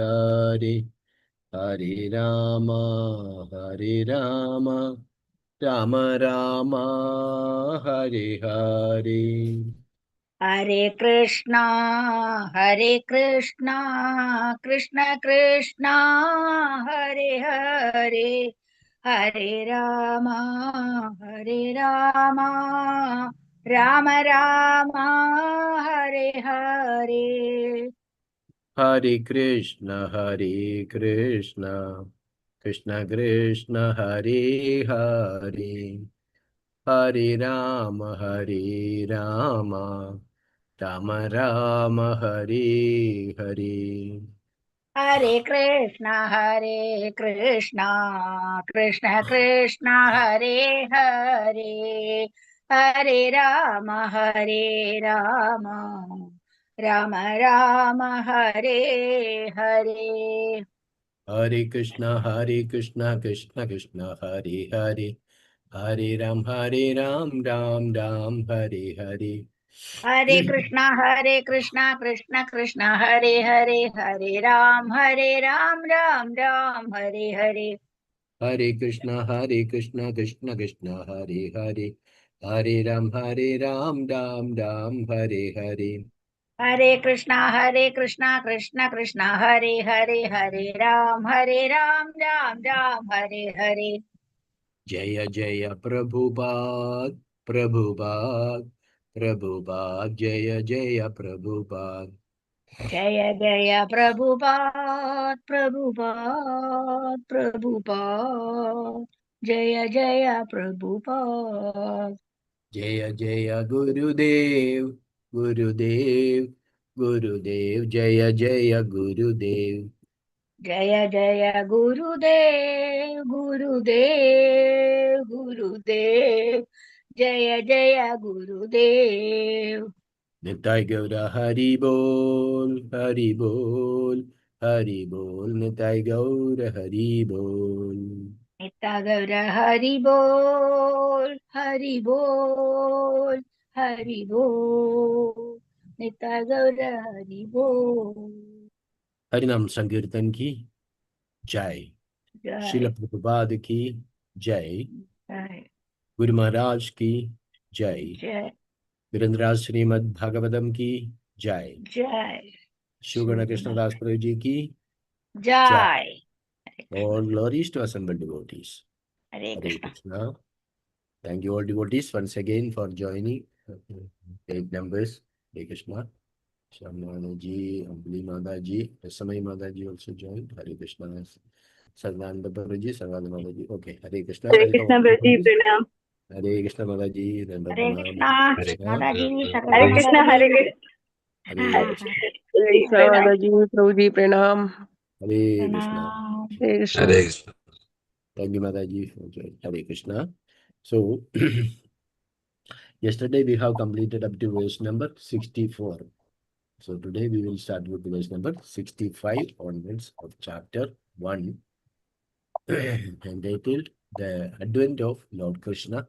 Hare, Hare Rama, Hare Rama, Rama Rama, Hare Hare. Hare Krishna, Krishna Krishna, Hare Hare, Hare Rama, Rama Rama, Hare Hare. Hare Krishna, Krishna Krishna, Hare Hare, Hare Rama, Rama Rama, Hare Hare. Hare Krishna, Krishna Krishna, Hare Hare, Hare Rama, Rama Rama, Hare Hare. Hare Krishna, Krishna Krishna, Hare Hare, Hare Ram, Ram Ram, Hare Hare. Hare Krishna, Krishna Krishna, Hare Hare, Hare Ram, Ram Ram, Hare Hare. Hare Krishna, Krishna Krishna, Hare Hare, Hare Ram, Ram Ram, Hare Hare. Hare Krishna, Krishna Krishna, Hare Hare, Hare Ram, Ram Ram, Hare Hare. Jaya Jaya Prabhupada, Prabhupada, Prabhupada, Jaya Jaya Prabhupada. Jaya Jaya Prabhupada, Prabhupada, Prabhupada. Jaya Jaya Prabhupada. Jaya Jaya Gurudev, Gurudev, Gurudev, Jaya Jaya Gurudev. Jaya Jaya Gurudev, Gurudev, Gurudev. Jaya Jaya Gurudev. Nitai Gaura Hari Bol, Hari Bol, Hari Bol, Nitai Gaura Hari Bol. Nitya Gaura Hari Bol, Hari Bol, Hari Bol. Nitya Gaura Hari Bol. हरिनाम संकीर्तन की जय। Srila Jai, Prabhupada की जय। Jai, Guru Maharaj की जय। Jai, Virendra Shrimad Bhagavatam की जय। Jai. शिवगण कृष्णदास प्रभु जी की जय। Jai. Hare Krishna. All glorious to assembled devotees. Hare Hare Krishna. Krishna. Thank you all devotees once again for joining. Eight numbers. Hare Krishna. Shamana ji, Ambili Mada ji, Samai Mada ji also joined. Hare Krishna. Sarvananda Prabhu ji, Sarvananda Mada ji. Okay. Hare Krishna. Hare Welcome. Krishna प्रभु जी प्रणाम। Hare Krishna Mada ji. Hare Pranam. Krishna. Hare Krishna. Mataji, हरे Sarvananda Krishna हरे ji. Krishna Hare Krishna. हरे कृष्ण माता जी प्रभु जी प्रणाम। Hare Krishna. Pranam. Hare Krishna. Hare Krishna. Thank you, Mataji, for joining. Hare Krishna. So, yesterday we have completed up to verse number 64. So, today we will start with verse number 65 onwards of chapter 1, entitled The Advent of Lord Krishna,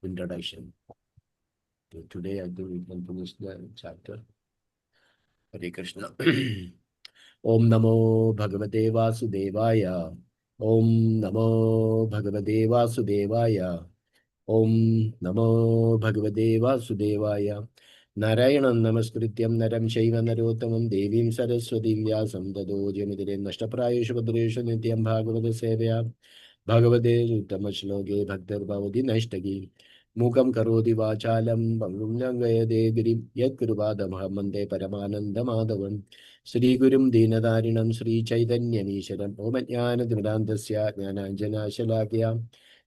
Introduction. So, today I think we can finish the chapter. Hare Krishna. Om Namo Bhagavate Vasudevaya. Om Namo Bhagavate Vasudevaya. Om Namo Bhagavate Vasudevaya. Narayanam Namaskrityam Naram Shaiva Narottamam Devim Saraswatim Vyasam Tado Jamadire Nashtaprayeshu Padreshu Nityam Bhagavata Sevaya Bhagavate Uttama Shloke Bhaktar Bhavati Nashtagi Mukam Karoti Vachalam Bangum Langayade Girim Yat Kurvadam Mande Paramananda Madhavam Sri Gurum Dinadarinam Sri Chaitanya Nisharam Om Jnana Dridandasya Jnananjana Shalakya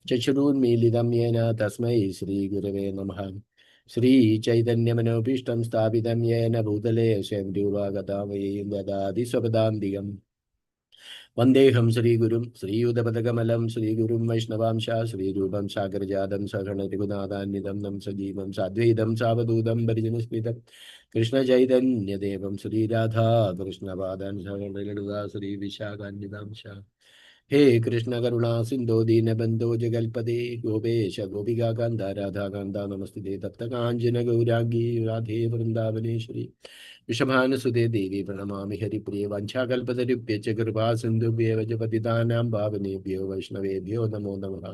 Chachurunmilitam Yena Tasmai Sri Gurave Namaha Sri Chaitanya Manopishtam Sthapitam Yena Bhutale Shendurvagatamai Dadadi Swapadam Vandeham Sri Gurum Sri Udapatakalam Sri Gurum Vaishnavamsha Sri Rupam Sakarjadam Sakana Tribunadhanidam Nam Sajivam Sadvedam Savadudam Bharijanaspitam Krishna Chaitanya Devam Sri Radha Krishna Padan Sakana Sri Vishakanyadamsha हे कृष्ण करुणा सिंधु दीनबंधो जगल्पते गोपेश गोपिका कांता राधा कांता नमस्ते तप्त कांचन गौरांगी राधे वृंदावनेश्वरी वृषभानुसुते देवी प्रणमामि हरिप्रिये वाञ्छाकल्पतरुभ्यश्च कृपा सिन्धुभ्येव च पतितानां पावनेभ्यो वैष्णवेभ्यो नमो नमः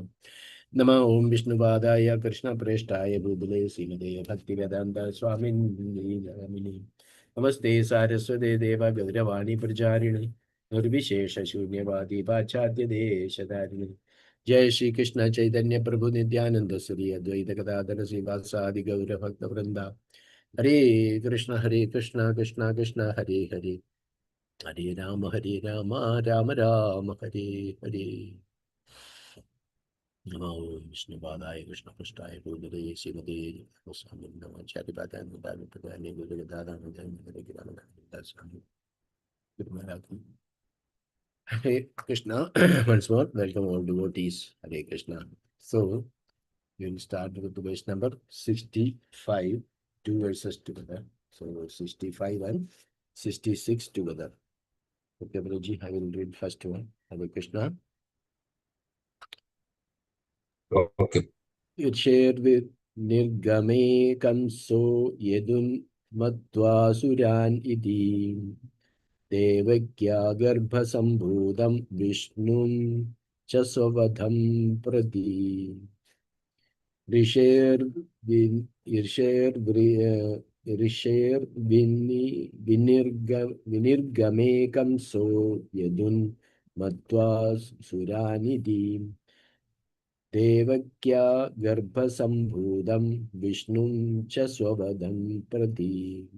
नमः ओं विष्णुपादाय कृष्णप्रेष्ठाय भूतले श्रीमते भक्तिवेदान्त स्वामिनि नमस्ते सारस्वते देव गौरवाणी प्रचारिणे निर्विशेष शून्यवादी पाश्चात्य देशधारिणे जय श्री कृष्ण चैतन्य प्रभु नित्यानंद श्री अद्वैत गदाधर श्रीवासादि गौर भक्त वृंदा हरे कृष्ण कृष्ण कृष्ण हरे हरे हरे राम राम राम हरे हरे नमो विष्णुपादाय कृष्णपृष्ठाय भूतले श्रीमते गोस्वामी नमः चारिपादाय प्रदाय गुरुदादाय Hare Krishna. Once more, welcome all devotees. Hare Krishna. So, we will start with the verse number 65, two verses together. So, 65 and 66 together. Okay, Prabhuji, I will read first one. Hare Krishna. Okay. You share with Nirgame Kamso Yedun Madhvasuran Idi Devakya Garbhasambhudam Vishnum Chasavadham Prati Vinirgamekam so yadun matva suranidhi Devakya Garbhasambhudam Vishnum cha Swavadham Prati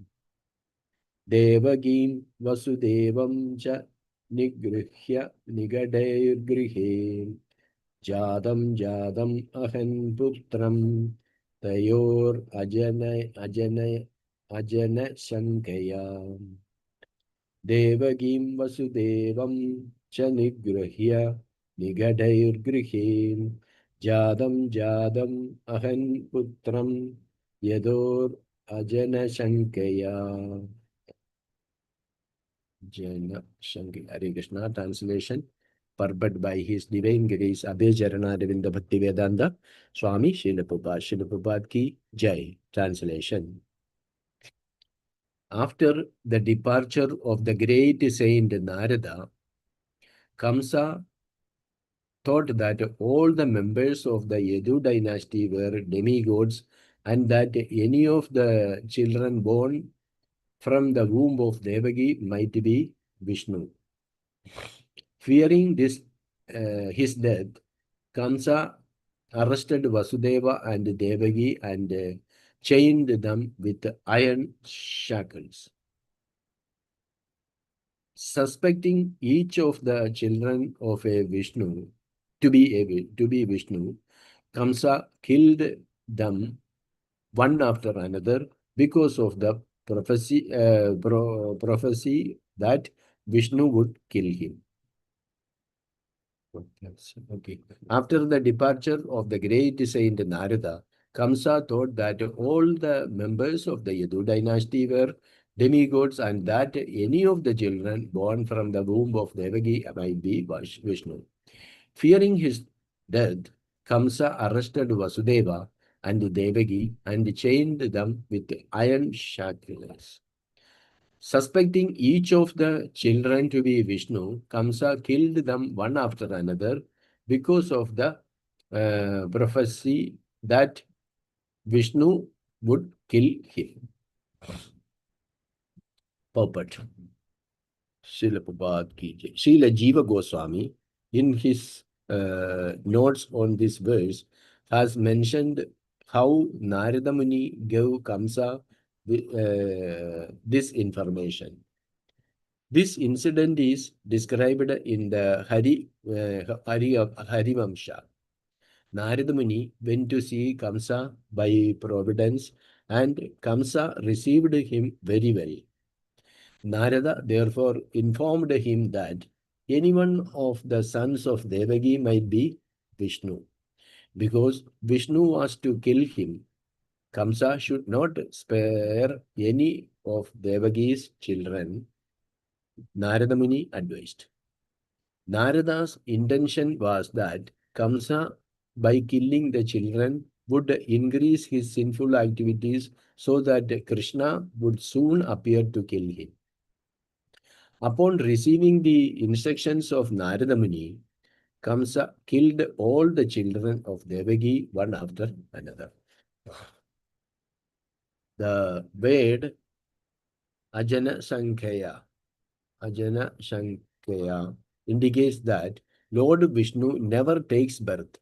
Devagim Vasudevam cha Nigrihya Nigadayurgrihe Jadam ahan putram tayor ajana shankaya Devagim Vasudevam cha Nigrihya Nigadayurgrihe Jadam ahan putram yador ajana shankaya Jana Shankar. Hare Krishna. Translation purport by His Divine Grace Abhay Charana Ravinda Bhakti Vedanta Swami Srila Prabhupada. Srila Prabhupada ki Jai. Translation. After the departure of the great saint Narada, Kamsa thought that all the members of the Yadu dynasty were demigods and that any of the children born from the womb of Devaki might be Vishnu. Fearing his death, Kamsa arrested Vasudeva and Devaki and chained them with iron shackles. Suspecting each of the children of a Vishnu to be Vishnu, Kamsa killed them one after another because of the prophecy that Vishnu would kill him. Okay. After the departure of the great saint Narada, Kamsa thought that all the members of the Yadu dynasty were demigods and that any of the children born from the womb of Devaki might be Vishnu. Fearing his death, Kamsa arrested Vasudeva and Devaki and chained them with iron shackles. Suspecting each of the children to be Vishnu, Kamsa killed them one after another because of the prophecy that Vishnu would kill him. Puppet. Srila Prabhupada ki jai. Srila Jiva Goswami, in his notes on this verse, has mentioned how Narada Muni gave Kamsa this information. This incident is described in the Harivamsha. Narada Muni went to see Kamsa by providence and Kamsa received him very well. Narada therefore informed him that any one of the sons of Devaki might be Vishnu. Because Vishnu was to kill him, Kamsa should not spare any of Devaki's children, Narada Muni advised. Narada's intention was that Kamsa, by killing the children, would increase his sinful activities so that Krishna would soon appear to kill him. Upon receiving the instructions of Narada Muni, Kamsa killed all the children of Devaki one after another. The word Ajana Sankaya indicates that Lord Vishnu never takes birth,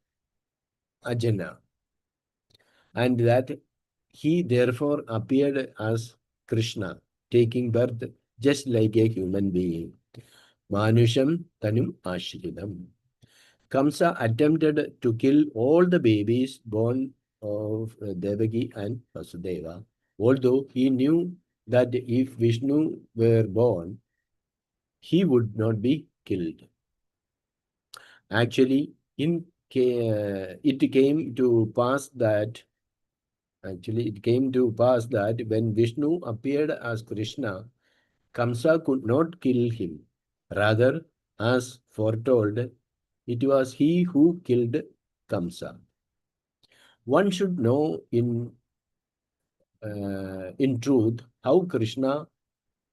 Ajana, and that he therefore appeared as Krishna, taking birth just like a human being. Manusham Tanum Ashridam. Kamsa attempted to kill all the babies born of Devaki and Vasudeva, although he knew that if Vishnu were born, he would not be killed. Actually, it came to pass that when Vishnu appeared as Krishna, Kamsa could not kill him. Rather, as foretold, it was he who killed Kamsa. One should know in truth how Krishna,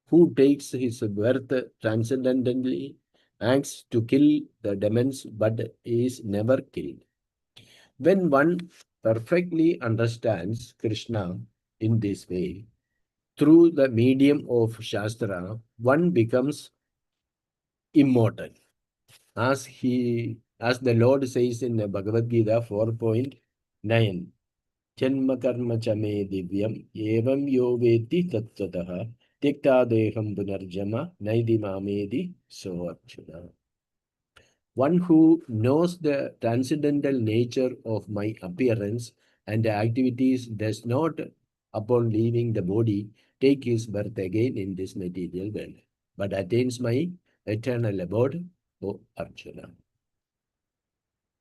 who takes his birth transcendently, acts to kill the demons but is never killed. When one perfectly understands Krishna in this way, through the medium of Shastra, one becomes immortal. As the Lord says in Bhagavad Gita 4.9, Janma karma chame divyam evam yo veti tattvataha tiktadeham punarjama naidi mamedi soarjuna. One who knows the transcendental nature of my appearance and activities does not, upon leaving the body, take his birth again in this material world, but attains my eternal abode, O Arjuna.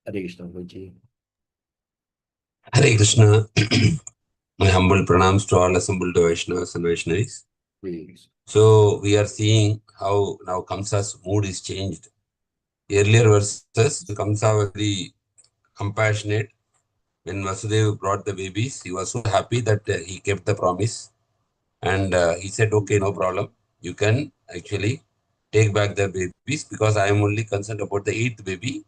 Hare Krishna, Guruji. Hare Krishna. My humble pranams to all assembled Vaishnavas and Vaishnavis. Please. So we are seeing how now Kamsa's mood is changed. Earlier verses, Kamsa was very compassionate. When Vasudeva brought the babies, he was so happy that he kept the promise. And he said, okay, no problem. You can actually take back the babies because I am only concerned about the 8th baby.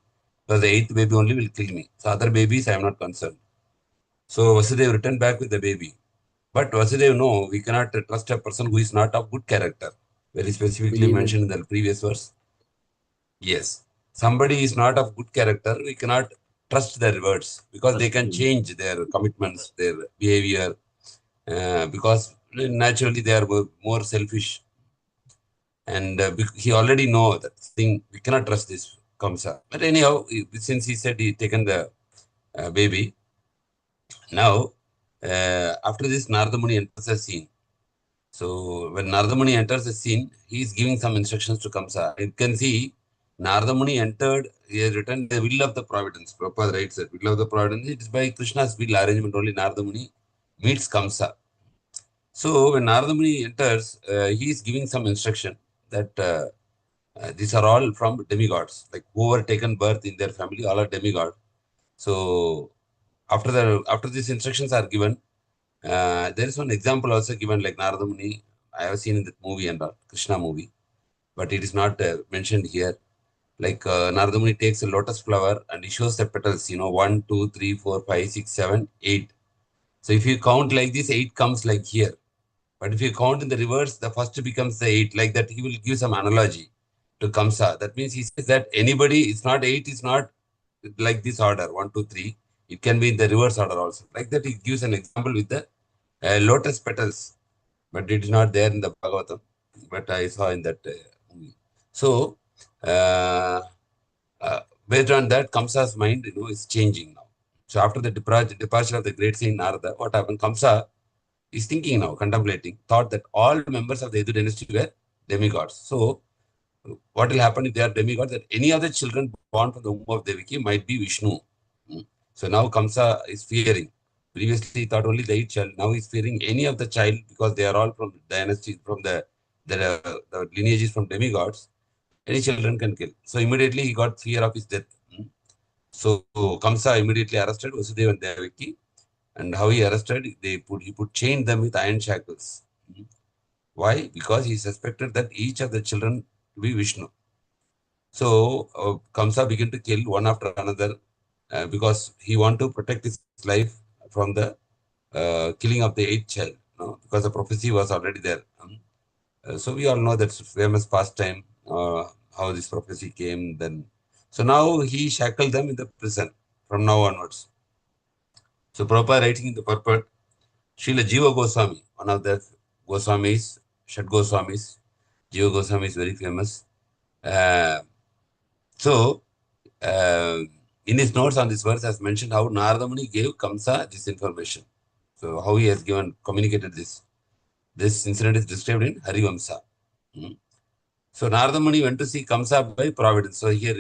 Because the 8th baby only will kill me. So other babies I am not concerned. So Vasudeva returned back with the baby. But Vasudeva, no, we cannot trust a person who is not of good character. Very specifically mentioned in the previous verse. Yes. Somebody is not of good character, we cannot trust their words because they can change their commitments, their behavior, because naturally they are more selfish. And he already know that thing, we cannot trust this Kamsa. But anyhow, since he said he taken the baby, now after this Narada Muni enters the scene. So when Narada Muni enters the scene, he is giving some instructions to Kamsa. You can see Narada Muni entered, he has written the will of the providence. Prabhupada writes that will of the providence. It is by Krishna's will arrangement only Narada Muni meets Kamsa. So when Narada Muni enters, he is giving some instruction that these are all from demigods, like who were taken birth in their family, all are demigods. So after these instructions are given, there is one example also given like Narada Muni. I have seen in the movie and all, Krishna movie, but it is not mentioned here. Like Narada Muni takes a lotus flower and he shows the petals, 1, 2, 3, 4, 5, 6, 7, 8. So if you count like this, 8 comes like here. But if you count in the reverse, the first becomes the 8. Like that, he will give some analogy to Kamsa. That means he says that anybody, it's not 8, is not like this order, 1, 2, 3. It can be in the reverse order also. Like that, he gives an example with the lotus petals. But it is not there in the Bhagavatam. But I saw in that movie. So, based on that, Kamsa's mind, is changing now. So after the departure of the great saint Narada, what happened? Kamsa is thinking now, contemplating, thought that all members of the Yadu dynasty were demigods. So, what will happen if they are demigods? That any other children born from the womb of Devaki might be Vishnu. So now Kamsa is fearing. Previously, he thought only the 8 child. Now he's fearing any of the child because they are all from dynasty, from the lineages from demigods. any children can kill. So immediately he got fear of his death. So Kamsa immediately arrested Vasudeva and Devaki. And how he arrested, he chained them with iron shackles. Why? Because he suspected that each of the children to be Vishnu. So Kamsa began to kill one after another because he wanted to protect his life from the killing of the eighth child. Because the prophecy was already there. So we all know that famous pastime, how this prophecy came then. So now he shackled them in the prison from now onwards. So Prabhupada writing in the purport, Srila Jiva Goswami, one of the Goswamis, Shad Goswamis, Jiva Goswami is very famous. In his notes on this verse, has mentioned how Narada Muni gave Kamsa this information. So how he has communicated this. This incident is described in Harivamsa. So Narada Muni went to see Kamsa by providence. So here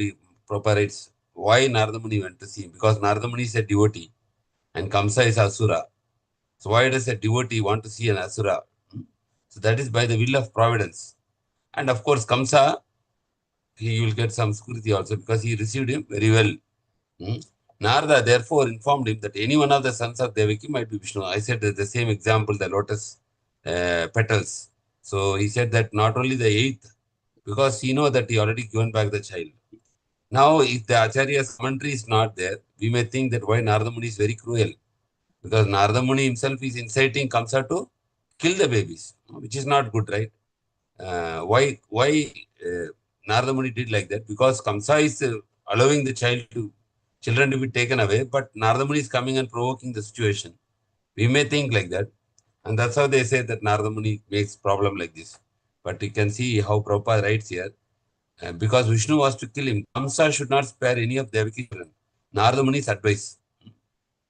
Prabhupada writes, why Narada Muni went to see him? Because Narada Muni is a devotee and Kamsa is Asura. So why does a devotee want to see an Asura? So that is by the will of providence. And of course, Kamsa, he will get some security also because he received him very well. Narada therefore informed him that any one of the sons of Devaki might be Vishnu. I said the same example, the lotus petals. So he said that not only the eighth, because he know that he already given back the child. Now, if the Acharya's commentary is not there, we may think that why Narada Muni is very cruel. Because Narada Muni himself is inciting Kamsa to kill the babies, which is not good, right? Why Narada Muni did like that? Because Kamsa is allowing the children to be taken away, but Narada Muni is coming and provoking the situation. We may think like that. And that's how they say that Narada Muni makes problem like this. But you can see how Prabhupada writes here. Because Vishnu was to kill him, Kamsa should not spare any of Devaki's children. Narada Muni's advice.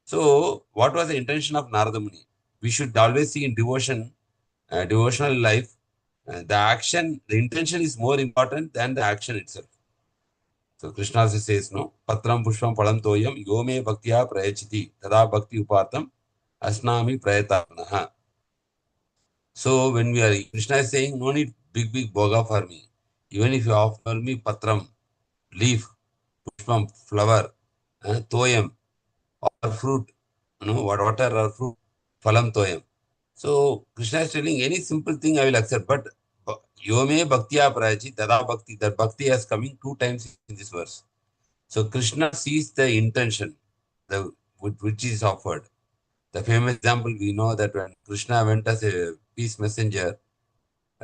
So, what was the intention of Narada Muni? We should always see in devotional life, the intention is more important than the action itself. So, Krishna also says, no, Patram Pushpam Palam Toyam Yome Bhaktya Prayachiti Tada Bhakti Upatam Asnami Prayatanaha. So, when Krishna is saying, no need big bhoga for me. Even if you offer me Patram, leaf, Pushpam, flower, Toyam, or fruit, water or fruit, Phalam Toyam. So, Krishna is telling any simple thing I will accept, but Yome Bhaktya Prayachi, Tada Bhakti, that Bhakti has coming 2 times in this verse. So, Krishna sees the intention which is offered. The famous example we know that when Krishna went as a peace messenger,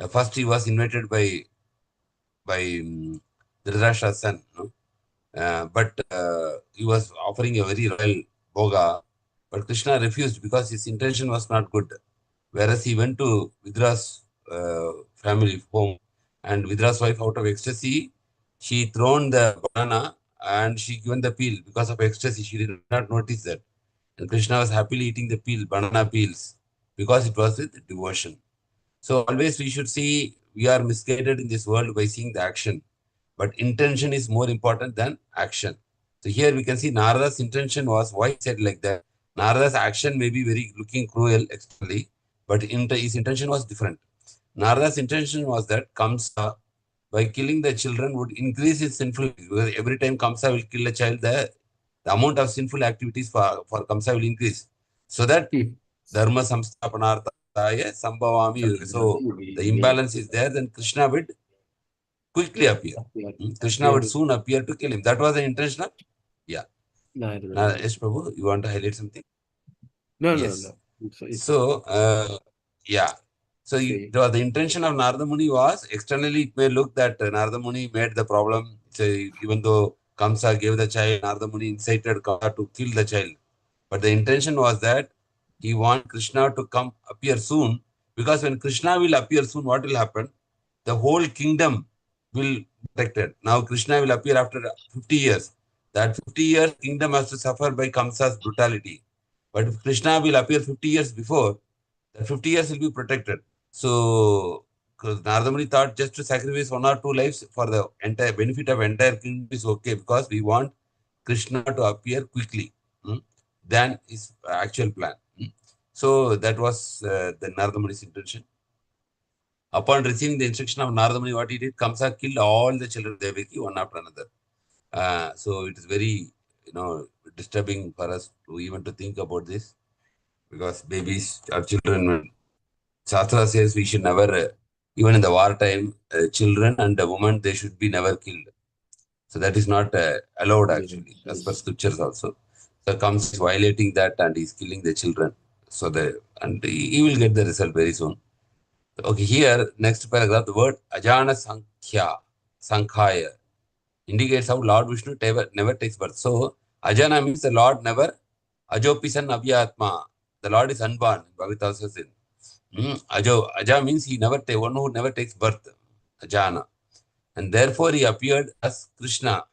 first he was invited by Dhritarashtra's son, but he was offering a very royal bhoga, but Krishna refused because his intention was not good. Whereas he went to Vidra's family home, and Vidra's wife, out of ecstasy, she thrown the banana and she given the peel because of ecstasy. She did not notice that. And Krishna was happily eating the banana peels, because it was with devotion. So always we should see we are misguided in this world by seeing the action. But intention is more important than action. So here we can see Narada's intention was, why he said like that. Narada's action may be very looking cruel externally, but his intention was different. Narada's intention was that Kamsa, by killing the children, would increase his sinful, because every time Kamsa will kill a child, the amount of sinful activities for Kamsa will increase. So that Dharma Samsthapanarthaya Sambhavami. So the imbalance is there, then Krishna would quickly appear. Krishna would soon appear to kill him. That was the intention of, yeah. Now, yes, Prabhu, you want to highlight something? No. So, yeah. So the intention of Narada Muni was, externally it may look that Narada Muni made the problem. So even though Kamsa gave the child, Narada Muni incited Kamsa to kill the child. But the intention was that he wanted Krishna to appear soon, because when Krishna will appear soon, what will happen? The whole kingdom will be protected. Now Krishna will appear after 50 years. That 50 years kingdom has to suffer by Kamsa's brutality. But if Krishna will appear 50 years before, that 50 years will be protected. So Narada Muni thought just to sacrifice 1 or 2 lives for the entire benefit of entire kingdom is okay, because we want Krishna to appear quickly than his actual plan. So that was the Narada Muni's intention. Upon receiving the instruction of Narada Muni, what he did, Kamsa killed all the children of Devaki one after another. So it is very, disturbing for us to even to think about this, because babies or children, Shastra says we should never, even in the wartime, children and a woman, they should be never killed. So that is not allowed actually, as per scriptures also. So Kamsa is violating that and he is killing the children. So and he will get the result very soon. Okay, here, next paragraph, the word Ajana Sankhya indicates how Lord Vishnu never takes birth. So, Ajana means the Lord never, Ajopisan Avyatma, the Lord is unborn, Bhagavatam says it. Aja means one who never takes birth, Ajana. And therefore, he appeared as Krishna,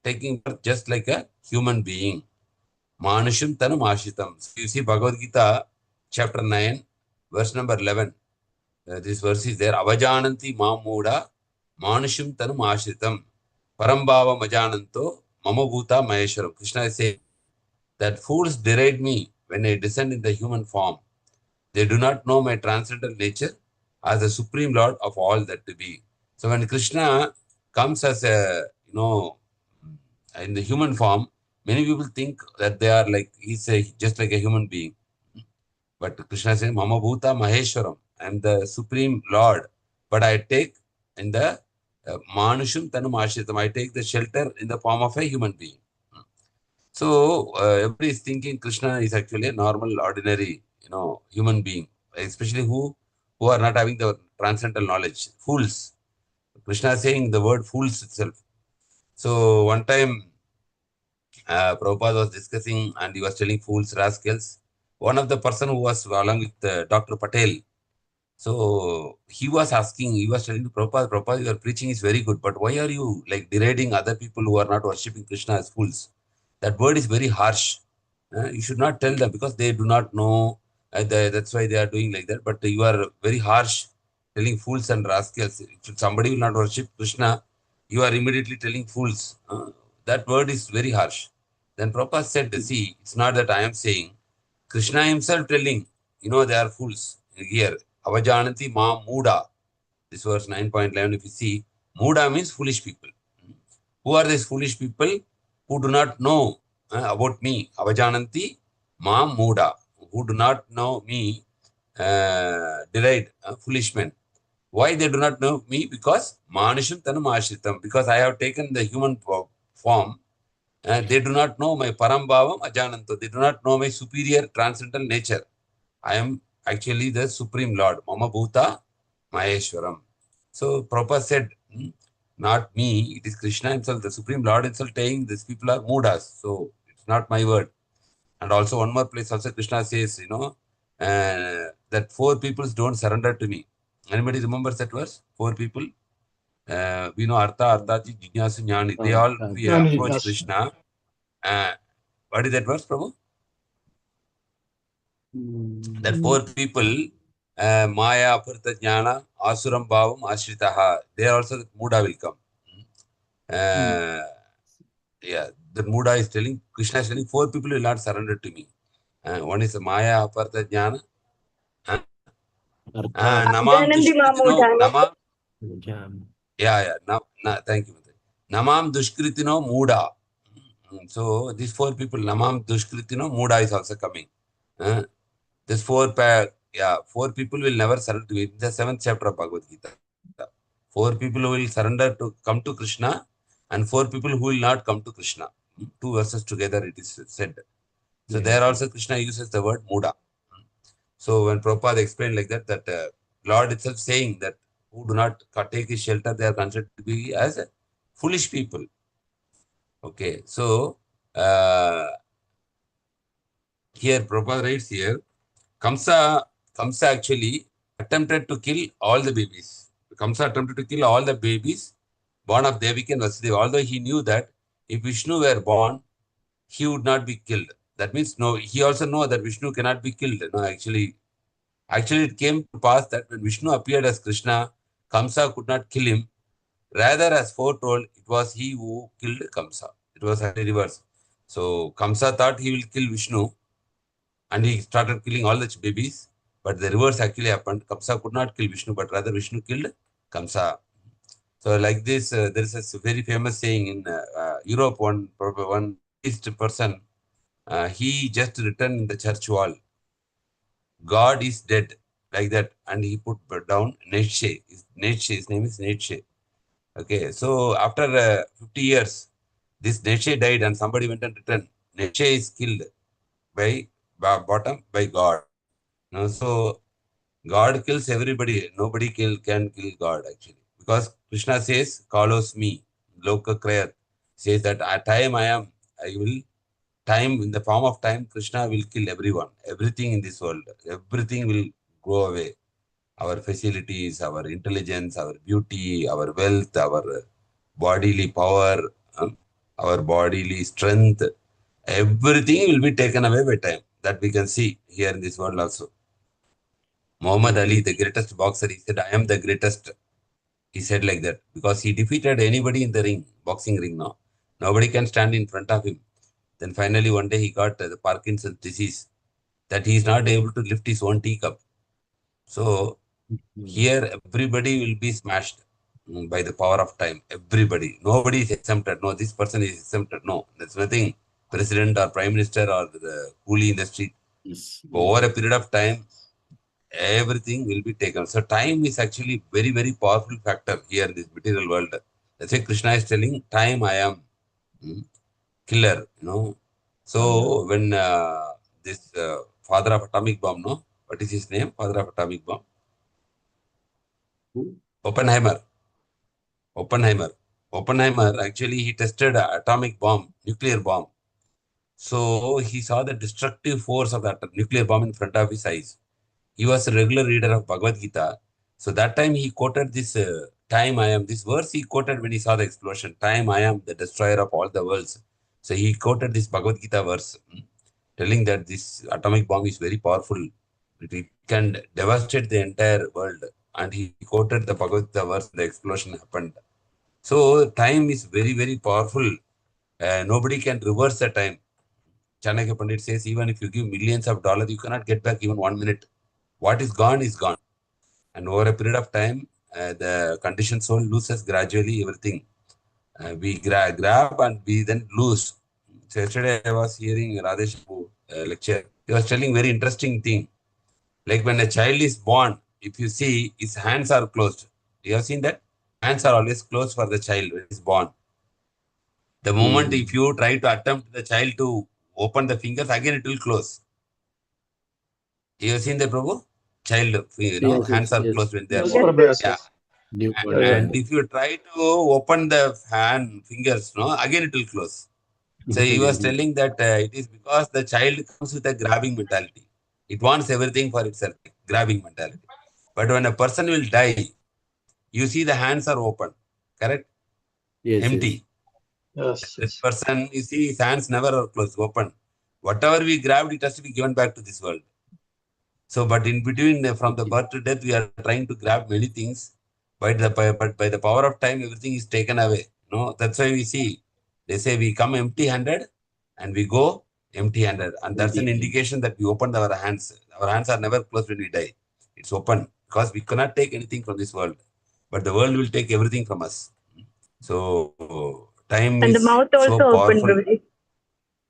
taking birth just like a human being. Manusham Tanam Ashitam. So, you see Bhagavad Gita, chapter 9, verse number 11. This verse is there. Avajananti Mamuda Manusham Tanam Ashritam Parambhava Majananto Mamabhuta Maheshwaram. Krishna is saying that fools deride me when I descend in the human form. They do not know my transcendental nature as the Supreme Lord of all that to be. So when Krishna comes as in the human form, many people think that they are like, just like a human being. But Krishna says, Mama Bhuta Maheshwaram, I am the Supreme Lord, but I take in the Manusham Tanum Ashritam, I take the shelter in the form of a human being. So everybody is thinking Krishna is actually a normal, ordinary, human being, especially who are not having the transcendental knowledge. Fools. Krishna is saying the word fools itself. So one time, Prabhupada was discussing and he was telling fools, rascals. One of the person who was along with Dr. Patel, so he was telling to Prabhupada, your preaching is very good, but why are you like deriding other people who are not worshipping Krishna as fools? That word is very harsh. You should not tell them because they do not know. That's why they are doing like that. But you are very harsh, telling fools and rascals. If somebody will not worship Krishna, you are immediately telling fools. That word is very harsh. Then Prabhupada said, see, it's not that I am saying. Krishna himself telling, they are fools. Here, Avajananti Ma Muda. This verse 9.11, if you see, Muda means foolish people. Who are these foolish people? Who do not know about me. Avajananti Ma Muda. Who do not know me, deride, foolish men. Why they do not know me? Because Manisham Tanam Ashritam. Because I have taken the human form. They do not know my Parambhavam Ajananto. They do not know my superior transcendental nature. I am actually the Supreme Lord. Mama Bhuta Maheshwaram. So Prabhupada said, not me, it is Krishna himself, the Supreme Lord himself saying these people are Mudas. So it's not my word. And also one more place also Krishna says, that 4 peoples don't surrender to me. Anybody remembers that verse? 4 people? We know Artha, Arthaji, Jnyasu, Jnani. They all approach Krishna. What is that verse, Prabhu? That 4 people, Maya, Aparta, Jnana, Asuram, Bhavam, Ashritaha, there also the Muda will come. The Muda is telling, Krishna is telling, 4 people will not surrender to me. One is Maya, Aparta, Jnana. Namam Dushkritino, Namam. Thank you. Namam Dushkritino, Muda. So these 4 people, Namam Dushkritino, Muda is also coming. These 4 people will never surrender to it. The 7th chapter of Bhagavad Gita. 4 people who will surrender to come to Krishna and 4 people who will not come to Krishna. 2 verses together it is said. So there also Krishna uses the word Muda. So when Prabhupada explained like that Lord itself saying that who do not take his shelter, they are considered to be as foolish people. Okay, so here Prabhupada writes here, Kamsa actually attempted to kill all the babies. Kamsa attempted to kill all the babies born of Devaki and Vasudeva, although he knew that if Vishnu were born, he would not be killed. That means he also knows that Vishnu cannot be killed. No, actually it came to pass that when Vishnu appeared as Krishna, Kamsa could not kill him. Rather, as foretold, it was he who killed Kamsa. It was actually reverse. So Kamsa thought he will kill Vishnu and he started killing all the babies. But the reverse actually happened. Kamsa could not kill Vishnu, but rather Vishnu killed Kamsa. So like this, there is a very famous saying in Europe. One Buddhist person, he just written in the church wall, "God is dead," like that, and he put down Nietzsche. His name is Nietzsche. Okay, so after 50 years, this Nietzsche died, and somebody went and written, Nietzsche is killed by bottom by God. So God kills everybody. Nobody can kill God actually. Because Krishna says, "Kalos me." Loka Krayat says that at time I will, time in the form of time, Krishna will kill everyone. Everything in this world. Everything will go away. Our facilities, our intelligence, our beauty, our wealth, our bodily power, our bodily strength, everything will be taken away by time. That we can see here in this world also. Muhammad Ali, the greatest boxer, he said, "I am the greatest." He said like that because he defeated anybody in the ring, boxing ring now. Nobody can stand in front of him. Then finally one day he got the Parkinson's disease, that he is not able to lift his own teacup. So here everybody will be smashed by the power of time. Everybody. Nobody is exempted. No, this person is exempted. No, there's nothing. President or Prime Minister or the coolie in the street. Over a period of time, everything will be taken. So time is actually very, very powerful factor here in this material world. That's why Krishna is telling, time I am killer, So when this father of atomic bomb, no? What is his name? Father of atomic bomb? Who? Oppenheimer. Oppenheimer, actually, he tested an atomic bomb, nuclear bomb. So he saw the destructive force of that nuclear bomb in front of his eyes. He was a regular reader of Bhagavad Gita. So that time he quoted this time I am, this verse he quoted when he saw the explosion. Time I am the destroyer of all the worlds. So he quoted this Bhagavad Gita verse, telling that this atomic bomb is very powerful. It can devastate the entire world. And he quoted the Bhagavad Gita verse, the explosion happened. So time is very, very powerful. Nobody can reverse the time. Chanakya Pandit says, even if you give millions of dollars, you cannot get back even 1 minute. What is gone is gone. And over a period of time, the conditioned soul loses gradually everything. We grab and we then lose. So yesterday I was hearing Radesh lecture. He was telling very interesting thing. Like when a child is born, if you see, his hands are closed. You have seen that? Hands are always closed for the child when he is born. The moment if you try to attempt the child to open the fingers, again it will close. You have seen that, Prabhu? Child, hands are closed when they are born. Yeah. And if you try to open the hand fingers, again it will close. So he was telling that it is because the child comes with a grabbing mentality. It wants everything for itself, grabbing mentality. But when a person will die, you see the hands are open, correct? Yes, Empty. Yes. This person, you see, his hands never are closed, open. Whatever we grabbed, it has to be given back to this world. So, but in between, from the birth to death, we are trying to grab many things. But by the power of time, everything is taken away. That's why we see, they say we come empty-handed and we go empty-handed. And that's an indication that we opened our hands. Our hands are never closed when we die. It's open because we cannot take anything from this world. But the world will take everything from us. So, time And is the mouth so also open, powerful. Prabhuji.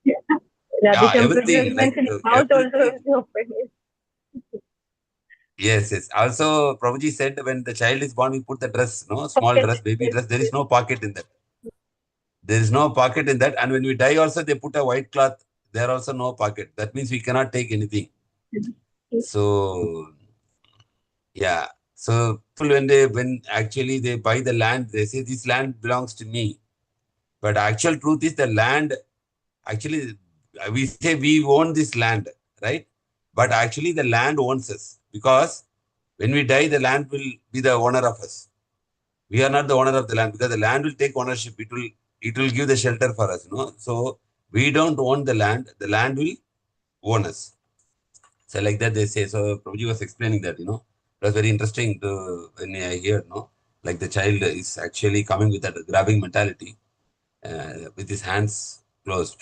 Yeah, everything. Like, mouth also everything. is open. Yes. Also, Prabhuji said when the child is born, we put the dress, small dress, baby dress. There is no pocket in that. There is no pocket in that. And when we die also, they put a white cloth. There also no pocket. That means we cannot take anything. So, yeah. So, when actually they buy the land, they say this land belongs to me. But actual truth is the land, actually, we say we own this land, right? But actually the land owns us because when we die, the land will be the owner of us. We are not the owner of the land because the land will take ownership. It will give the shelter for us, So we don't own the land. The land will own us. So like that they say. So Prabhuji was explaining that, It was very interesting when I hear, Like the child is actually coming with that grabbing mentality, with his hands closed,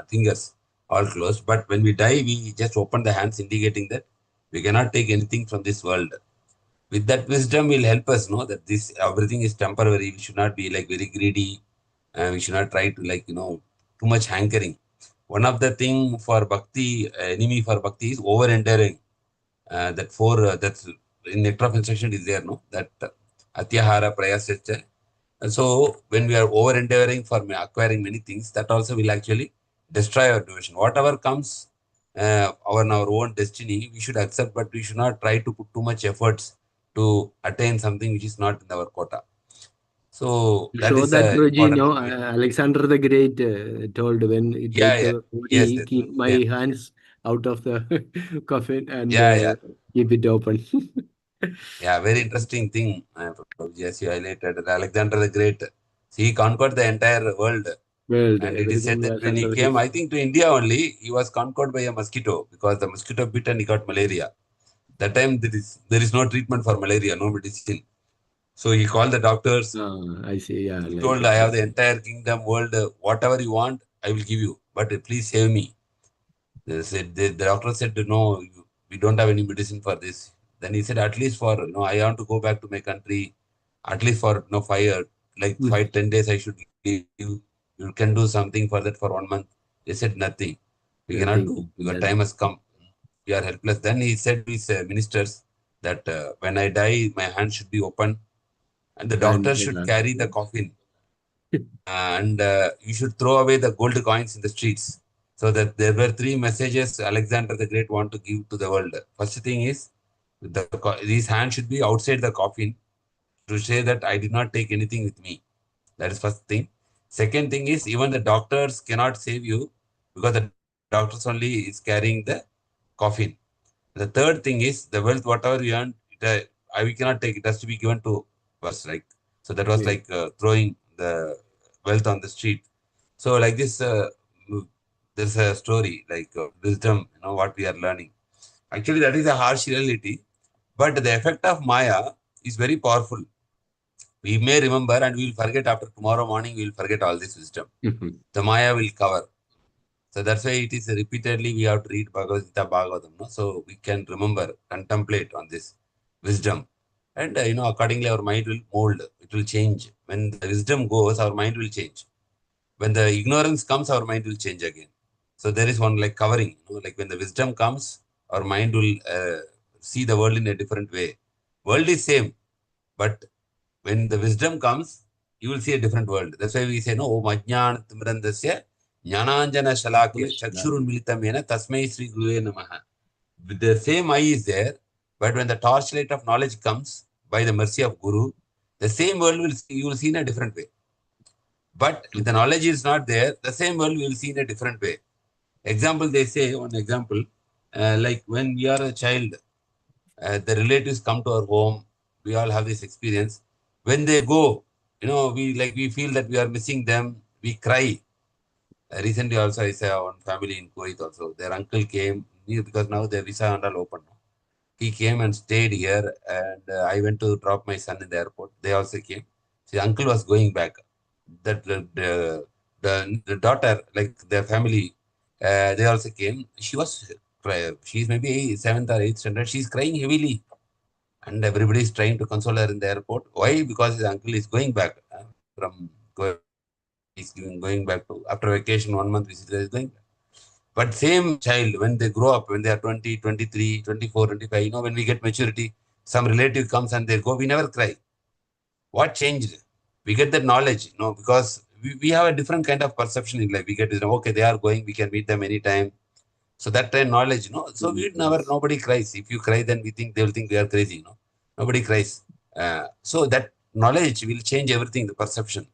fingers all closed. But when we die, we just open the hands, indicating that We cannot take anything from this world. With that wisdom will help us know that this everything is temporary. We should not be like very greedy. We should not try to too much hankering. One of the thing for bhakti, enemy for bhakti is over enduring. That's in nectar of instruction is there, no? That atyahara prayasya. So when we are over endeavoring for acquiring many things, that also will actually destroy our devotion. Whatever comes our own destiny, we should accept, but we should not try to put too much efforts to attain something which is not in our quota. So that So is that Guruji, important. Alexander the Great told, when you take Yeah. the Yes. body, keep my Yeah. hands out of the coffin and Yeah. keep it open. Yeah. Very interesting thing. Yes, you highlighted that Alexander the Great. He conquered the entire world. World, And it is said everything that was when he under came, his. I think to India only, he was conquered by a mosquito because the mosquito bit and he got malaria. That time there is no treatment for malaria, no medicine. So he called the doctors. I see. Yeah, He like told, I have the entire kingdom, world, whatever you want, I will give you. But please save me. They said the doctor said, no, we don't have any medicine for this. Then he said, at least for I want to go back to my country, at least for fire, like 5-10 days I should leave. You can do something for that for 1 month. They said nothing. We cannot do nothing. because time has come. We are helpless. Then he said to his ministers that when I die, my hand should be open and the doctor And should carry the coffin and you should throw away the gold coins in the streets. So that there were three messages Alexander the Great want to give to the world. First thing is his hand should be outside the coffin to say that I did not take anything with me. That is first thing. Second thing is even the doctors cannot save you because the doctors only is carrying the coffin. The third thing is the wealth, whatever you earn, we cannot take. It has to be given to us, right? So that was like throwing the wealth on the street. So like this, there's a story like wisdom, what we are learning. Actually, that is a harsh reality, but the effect of Maya is very powerful. We may remember and we will forget after tomorrow morning, we will forget all this wisdom. The Maya will cover. So that's why it is repeatedly we have to read Bhagavatam. No? So we can remember, contemplate on this wisdom. And accordingly our mind will mold. It will change. When the wisdom goes, our mind will change. When the ignorance comes, our mind will change again. So there is one like covering. Like when the wisdom comes, our mind will see the world in a different way. World is same, but when the wisdom comes, you will see a different world. That's why we say, no, Om Ajnana Timrandasya Jnananjana Shalakya Chakshurun Militamena Tasmai Sri Gurue Namaha. The same eye is there, but when the torchlight of knowledge comes by the mercy of Guru, the same world you will see in a different way. But if the knowledge is not there, the same world we will see in a different way. Example, they say, one example, like when we are a child, the relatives come to our home, we all have this experience. When they go, we feel that we are missing them, we cry. Recently also I saw one family in Kuwait also, their uncle came, because now their visa and all open. He came and stayed here and I went to drop my son in the airport. They also came. See, uncle was going back. That the daughter, like their family, they also came. She's maybe 7th or 8th standard. She's crying heavily. And everybody is trying to console her in the airport. Why? Because his uncle is going back from Kuwait. He's going back to, after vacation, 1 month visit, is going back. But same child, when they grow up, when they are 20, 23, 24, 25, when we get maturity, some relative comes and they go, we never cry. What changed? We get that knowledge, because we have a different kind of perception in life. We get, okay, they are going, we can meet them anytime. So that time knowledge, so nobody cries. If you cry, then they will think we are crazy, Nobody cries. So that knowledge will change everything, the perception.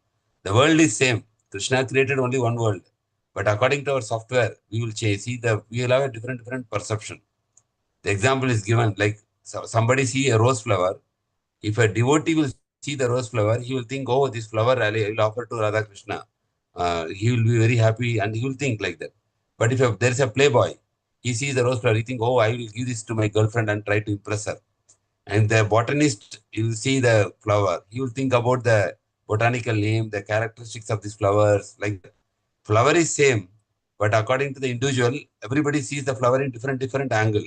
The world is same. Krishna created only one world. But according to our software, we will we will have a different perception. The example is given, like somebody see a rose flower. If a devotee will see the rose flower, he will think, oh, this flower I will offer to Radha Krishna. He will be very happy and he will think like that. But if there is a playboy, he sees the rose flower, he think, oh, I will give this to my girlfriend and try to impress her. And the botanist, you will see the flower. He will think about the botanical name, the characteristics of these flowers. Like that. Flower is same, but according to the individual, everybody sees the flower in different angle.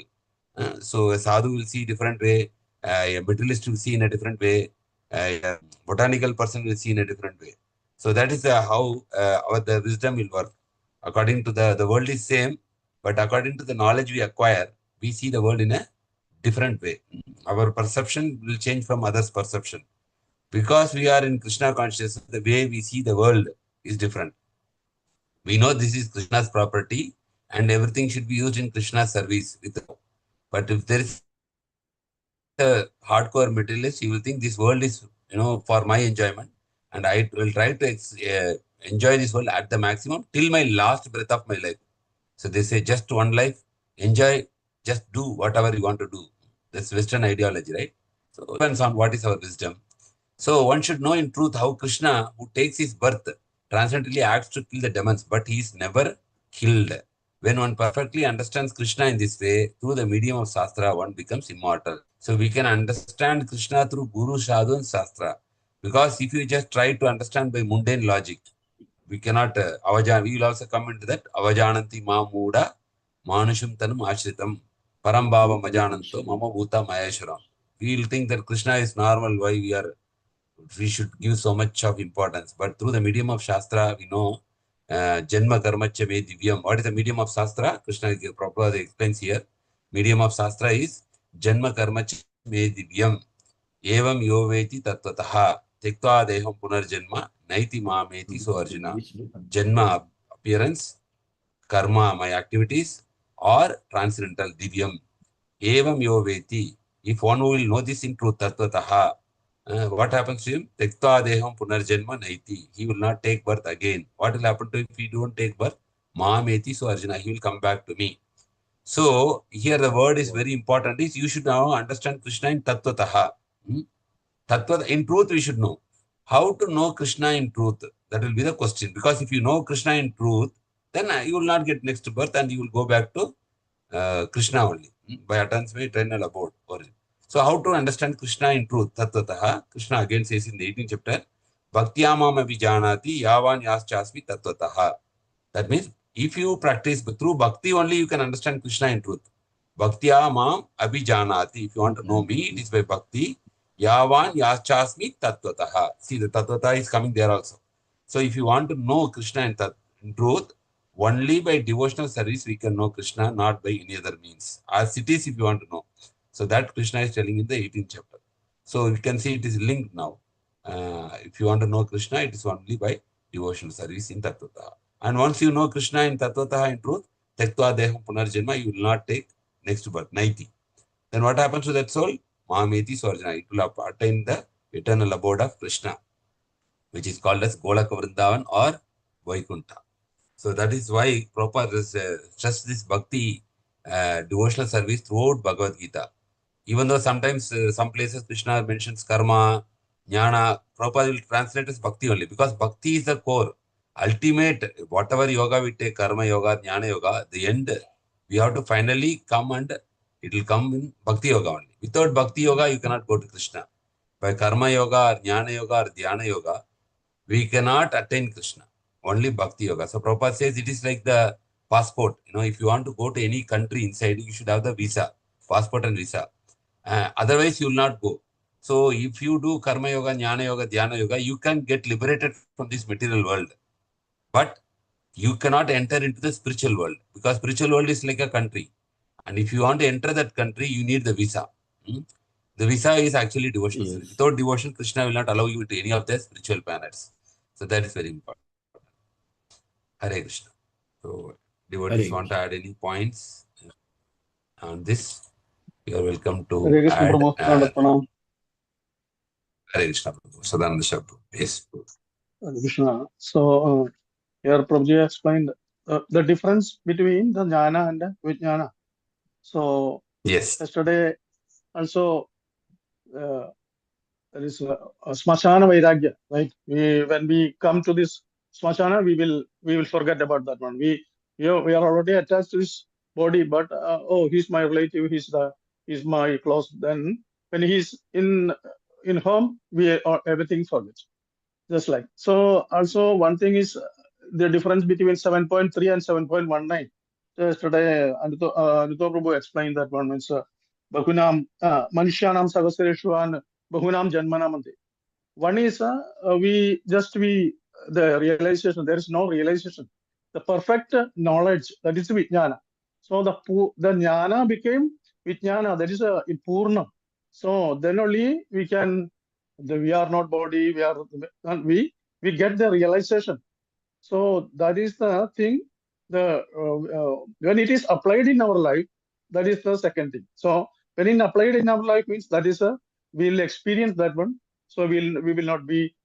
So a sadhu will see different way, a materialist will see in a different way, a botanical person will see in a different way. So that is how the wisdom will work. According to the world is same, but according to the knowledge we acquire, we see the world in a different way. Our perception will change from others' perception. Because we are in Krishna consciousness, the way we see the world is different. We know this is Krishna's property and everything should be used in Krishna's service. But if there is a hardcore materialist, he will think this world is, for my enjoyment, and I will try to enjoy this world at the maximum till my last breath of my life. So they say just one life, enjoy, just do whatever you want to do. That's Western ideology, right? So it depends on what is our wisdom. So one should know in truth how Krishna, who takes his birth, transcendently acts to kill the demons, but he is never killed. When one perfectly understands Krishna in this way, through the medium of Shastra, one becomes immortal. So we can understand Krishna through Guru, Sadhu and Shastra. Because if you just try to understand by mundane logic, we cannot, we will also come into that, avajananti ma muda, manusham tanam ashritam, parambhava majananto, mama bhuta mayeshwaram. We will think that Krishna is normal, why we should give so much of importance. But through the medium of Shastra, we know Janma Karmacha Me Divyam. What is the medium of Shastra? Krishna Prabhupada explains here. Medium of Shastra is Janma Karmacha Me Divyam. Evam Yoveti Tattvataha. Tektva Deham Punarjanma. Naiti Mameti. So Arjuna. Janma appearance, karma, my activities, or transcendental Divyam. Evam Yoveti. If one will know this in truth, Tattvataha. What happens to him? Tektva deham punarjanma naiti. He will not take birth again. What will happen to him if he don't take birth? Mahameti. So Arjuna, he will come back to me. So here the word is very important. Is you should now understand Krishna in tattvataha. Tattva, in truth we should know. How to know Krishna in truth? That will be the question. Because if you know Krishna in truth, then you will not get next birth and you will go back to Krishna only. By attachment, eternal abode. So how to understand Krishna in truth? Tattvataha. Krishna again says in the 18th chapter, Bhaktyamam abhijanati yavan yaschasmi tattvataha. That means if you practice through bhakti only, you can understand Krishna in truth. Bhaktyamam abhijanati. If you want to know me, it is by bhakti. Yavan yaschasmi tattvataha. See, the tattvataha is coming there also. So if you want to know Krishna in truth, only by devotional service we can know Krishna, not by any other means. As it is, if you want to know. So that Krishna is telling in the 18th chapter. So you can see it is linked now. If you want to know Krishna, it is only by devotional service in Tattvataha. And once you know Krishna in Tattvataha in truth, Tektva Deham Punarjanma, you will not take next birth, Naiti. Then what happens to that soul? Mahameti Swarjana. It will attain the eternal abode of Krishna, which is called as Golaka Vrindavan or Vaikuntha. So that is why Prabhupada stress this bhakti devotional service throughout Bhagavad Gita. Even though sometimes some places Krishna mentions karma, jnana, Prabhupada will translate as bhakti only because bhakti is the core. Ultimate, whatever yoga we take, karma yoga, jnana yoga, the end, we have to finally come and it will come in bhakti yoga only. Without bhakti yoga, you cannot go to Krishna. By karma yoga or jnana yoga or dhyana yoga, we cannot attain Krishna. Only bhakti yoga. So Prabhupada says it is like the passport. If you want to go to any country inside, you should have the visa, passport and visa. Otherwise, you will not go. So if you do karma yoga, jnana yoga, dhyana yoga, you can get liberated from this material world. But you cannot enter into the spiritual world because spiritual world is like a country. And if you want to enter that country, you need the visa. The visa is actually devotion. Yes. Without devotion, Krishna will not allow you to any of the spiritual planets. So that is very important. Hare Krishna. So devotees want to add any points on this? You are welcome to Hare Krishna, add. Pranam. Hare Krishna, Sadananda Shabdu. Yes. Hare Krishna. So here Prabhuji explained the difference between the jnana and the vijnana. So yes, yesterday also there is a smashana vairagya, right? When we come to this smashana, we will forget about that one. We are already attached to this body, but he's my relative, he's my close. Then when he's in home, we are everything forgets. Just like so. Also, one thing is the difference between 7.3 and 7.19. yesterday, Anito Prabhu explained that one means Bahunam Manishyanam Savasareshu and Bahunam Janmanamante. One is we the realization, there is no realization. The perfect knowledge, that is Vijnana. So the Jnana became Vijnana, that is Purna. So then only we are not body, we get the realization. So that is the thing. When it is applied in our life, that is the second thing. So when it applied in our life means that is we'll experience that one. So we will not be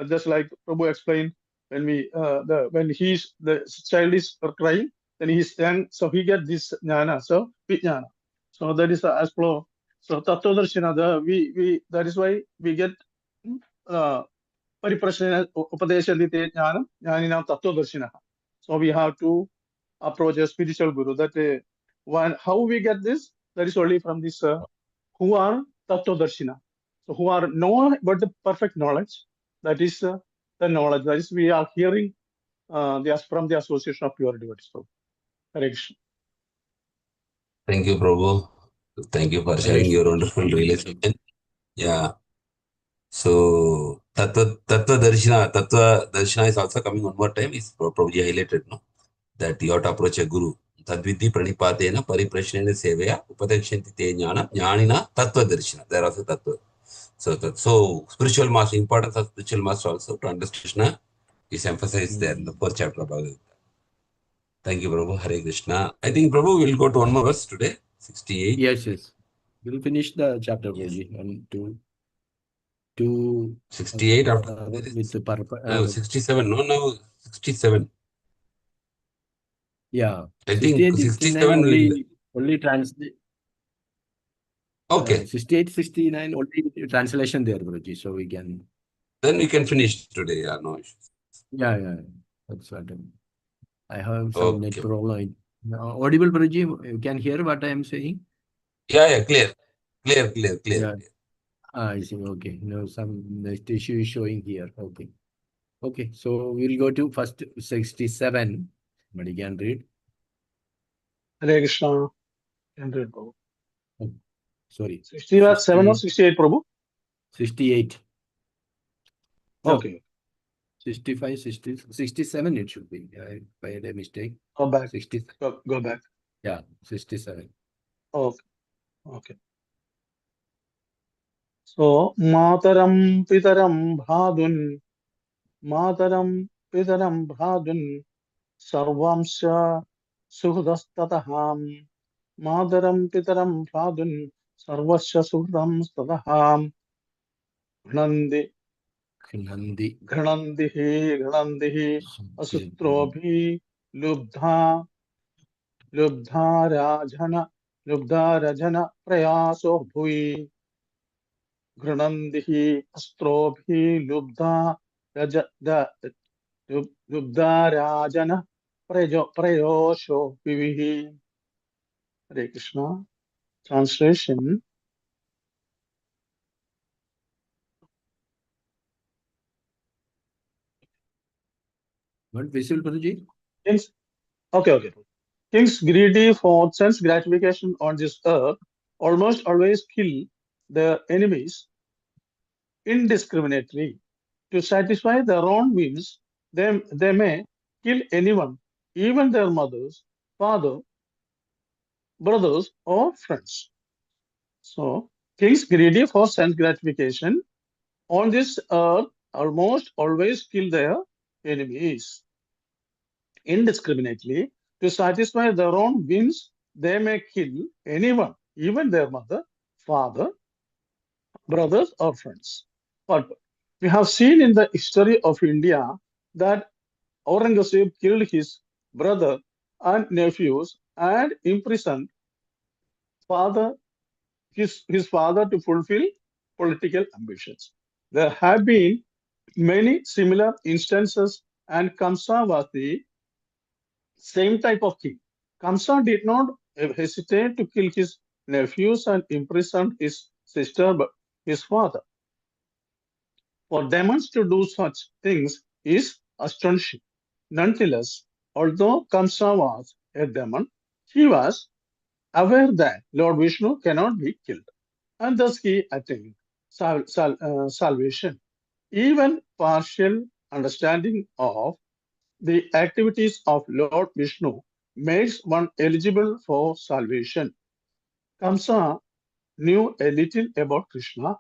just like Prabhu explained when when the child is crying, then he's young, so he get this jnana. So vijnana. So that is as flow. So tattvadarshana. That is why we get Pariprashana Upadesha Jnanam, Jnaninam Tattvadarshina. So we have to approach a spiritual guru. That how we get this? That is only from this who are Tattvadarshina. So who are know about the perfect knowledge. That is the knowledge. That is we are hearing from the association of pure devotees. So, Hare Krishna. Thank you, Prabhu. Thank you for sharing your wonderful realization. Yeah. So Tattva Darshana is also coming one more time. Is probably highlighted, no? That you have to approach a guru. Tadvidhi pranipadena pariprashnena sevaya upadekshanti te jnana jnanina tattva darshana. There also tattva. So spiritual master, importance of spiritual master also to understand Krishna is emphasized there in the fourth chapter of Bhagavatam. Thank you, Prabhu. Hare Krishna. I think Prabhu will go to one more verse today, 68. Yes. We'll finish the chapter, Guruji, and to 68 after with the purpose. no, 67. No, 67. Yeah, I think 68, 67 only translate. Okay. 68, 69 only translation there, Guruji. So we can. Then we can finish today. Yeah, no issues. Yeah. That's what I have some net Okay. problem. Audible, Guruji? You can hear what I am saying? Yeah, clear. Yeah. I see. Okay. No, some net issue is showing here. Okay. So we'll go to first 67. Somebody can read. Hare Krishna. Can read, Prabhu. Sorry. 67 or 68, Prabhu? 68. No. Okay. 65, 60, 67 it should be. I made a mistake. Go back. 60. Go back. Yeah, 67. Okay. So, Mataram Pitaram Bhadun, Sarvamsha Suhdastataham, Mataram Pitaram Bhadun, Sarvasya Suhdastataham, Granandihi, Asutrobhi, Lubdha Prayaso Bhui, Granandihi, Astrobhi, Lubdha Prayosho Vivihi. Hare Krishna. Translation. What visual, Guruji? Okay. Kings greedy for sense gratification on this earth almost always kill their enemies indiscriminately. To satisfy their own whims, they may kill anyone, even their mothers, father, brothers, or friends. So, kings greedy for sense gratification on this earth almost always kill their enemies indiscriminately. To satisfy their own whims, they may kill anyone, even their mother, father, brothers, or friends. But we have seen in the history of India that Aurangzeb killed his brother and nephews and imprisoned his father to fulfill political ambitions. There have been many similar instances, and Kamsa was the same type of king. Kamsa did not hesitate to kill his nephews and imprison his sister, but his father. For demons to do such things is astonishing. Nonetheless, although Kamsa was a demon, He was aware that Lord Vishnu cannot be killed, and thus he attained salvation. Even partial understanding of the activities of Lord Vishnu makes one eligible for salvation. Kamsa knew a little about Krishna,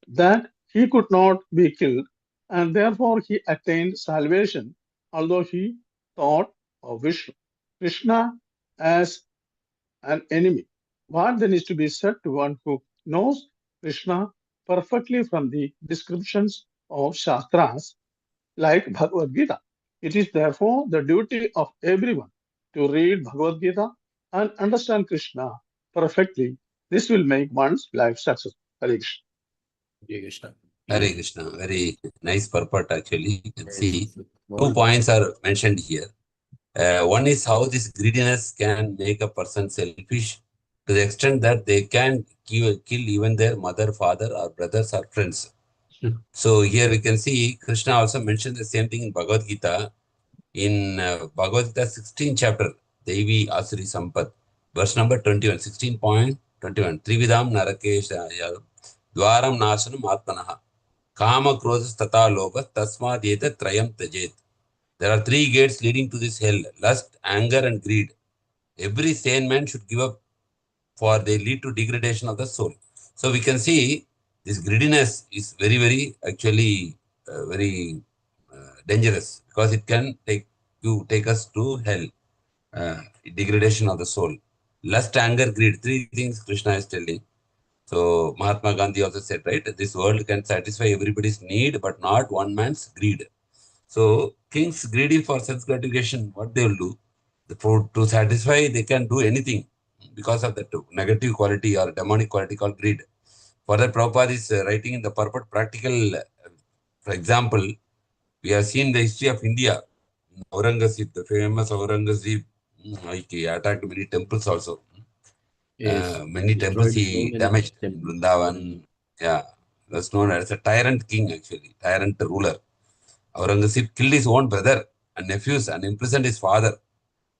that he could not be killed, and therefore he attained salvation, although he thought of Vishnu, Krishna as an enemy. What then is to be said to one who knows Krishna perfectly from the descriptions of Shastras like Bhagavad Gita? It is therefore the duty of everyone to read Bhagavad Gita and understand Krishna perfectly. This will make one's life successful. Hare Krishna. Hare Krishna. Hare Krishna. Very nice purport actually. You can see two More points are mentioned here. One is how this greediness can make a person selfish to the extent that they can kill even their mother, father, or brothers or friends. So here we can see Krishna also mentioned the same thing in Bhagavad Gita. In Bhagavad Gita 16th chapter, Devi Asuri Sampad, verse number 21, 16.21. Trividam Narakesha Dwaram Nasanam Atmanaha Kama Krodhas Tata Lobha Tasmadeta Trayam Tajet. There are three gates leading to this hell: lust, anger, and greed. Every sane man should give up, for they lead to degradation of the soul. So we can see this greediness is very, very actually very dangerous, because it can take us to hell, degradation of the soul. Lust, anger, greed, three things Krishna is telling. So Mahatma Gandhi also said, right, this world can satisfy everybody's need, but not one man's greed. So kings greedy for sense gratification, what they will do? To satisfy, they can do anything because of that negative quality or demonic quality called greed. Further, Prabhupada is writing in the purport practical. For example, we have seen the history of India. Aurangzeb, the famous Aurangzeb, like he attacked many temples also. Many temples destroyed so he many damaged in temples. Vrindavan. Yeah, that's known as a tyrant king actually, tyrant ruler. Aurangzeb killed his own brother and nephews and imprisoned his father.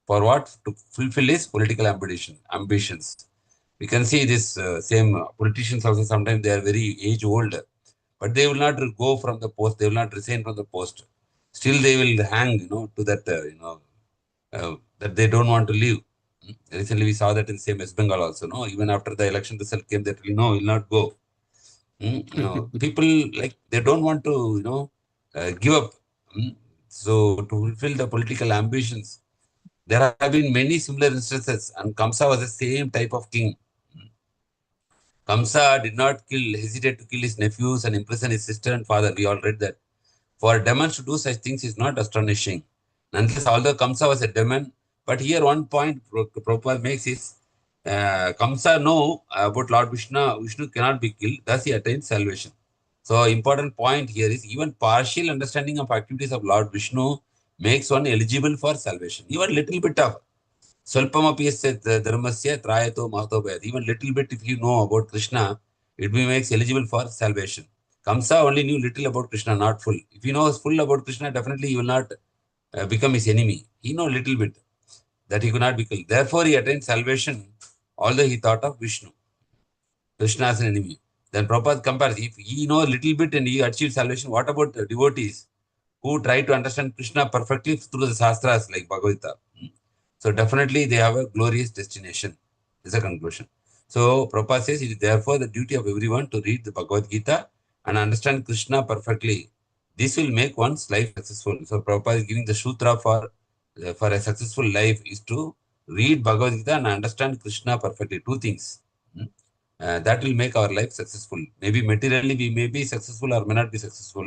For what? To fulfill his political ambitions. We can see this same politicians also, sometimes they are very age old, but they will not go from the post, they will not resign from the post. Still they will hang, to that, that they don't want to leave. Recently we saw that in same West Bengal also, no? Even after the election result came, that will not go. People like, they don't want to, give up. So to fulfill the political ambitions, there have been many similar instances, and Kamsa was the same type of king. Kamsa did not hesitate to kill his nephews and imprison his sister and father. We all read that. For demons to do such things is not astonishing. Nonetheless, although Kamsa was a demon, but here one point Prabhupada makes is, Kamsa know about Lord Vishnu. Vishnu cannot be killed, thus he attains salvation. So important point here is, even partial understanding of activities of Lord Vishnu makes one eligible for salvation. Even little bit of Swalpamapi dharmasya trayato mahato bhayat. Even little bit if you know about Krishna, it makes eligible for salvation. Kamsa only knew little about Krishna, not full. If he knows full about Krishna, definitely he will not become his enemy. He know little bit that he could not be killed. Therefore, he attained salvation, although he thought of Vishnu, Krishna as an enemy. Then Prabhupada compares, if he know little bit and he achieved salvation, what about devotees who try to understand Krishna perfectly through the Shastras like Bhagavad Gita? So definitely they have a glorious destination, is a conclusion. So Prabhupada says, it is therefore the duty of everyone to read the Bhagavad Gita and understand Krishna perfectly. This will make one's life successful. So Prabhupada is giving the sutra for a successful life is to read Bhagavad Gita and understand Krishna perfectly. Two things. That will make our life successful. Maybe materially we may be successful or may not be successful,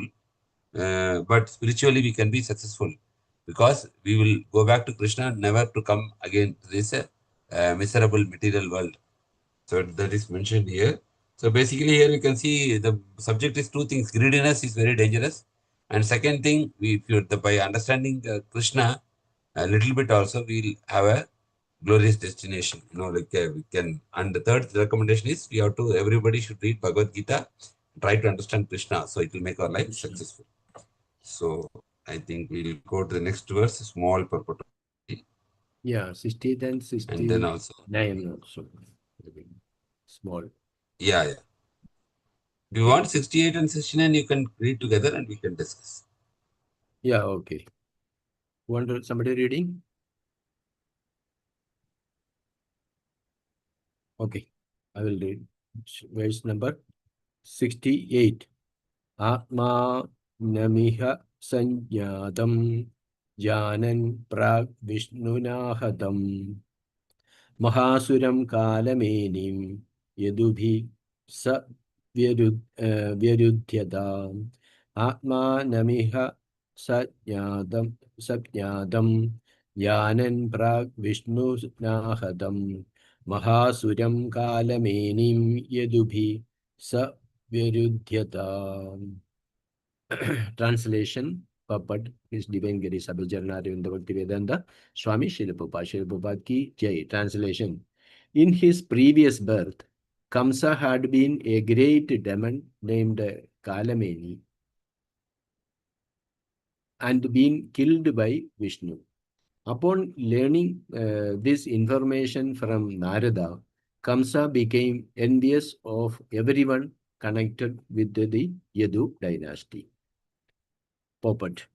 but spiritually we can be successful, because we will go back to Krishna, never to come again to this miserable material world. So that is mentioned here. So basically here we can see the subject is two things. Greediness is very dangerous. And second thing, by understanding Krishna a little bit also, we'll have a glorious destination. We can. And the third recommendation is, everybody should read Bhagavad Gita, try to understand Krishna, so it will make our life successful. So I think we'll go to the next verse, small purport. Yeah, 68 and And then also, 69 also. Small. yeah. If you Okay. want 68 and 69, you can read together and we can discuss. Yeah, okay. Somebody reading? Okay, I will read. Verse number 68. Atma namiha sanjatam janan prag vishnunahadam mahasuram kalamenim yadubhi sa vyarudhyadam atma namiha sajnadam janan prag vishnunahadam mahasuram kalamenim yadubhi sa vyarudhyadam. Translation, puppet, His Divine Grace Abhijarnarivanda Bhaktivedanta Swami Srila Prabhupada ki Jai. Translation. In his previous birth, Kamsa had been a great demon named Kalameni and been killed by Vishnu. Upon learning this information from Narada, Kamsa became envious of everyone connected with the Yadu dynasty. Puppet.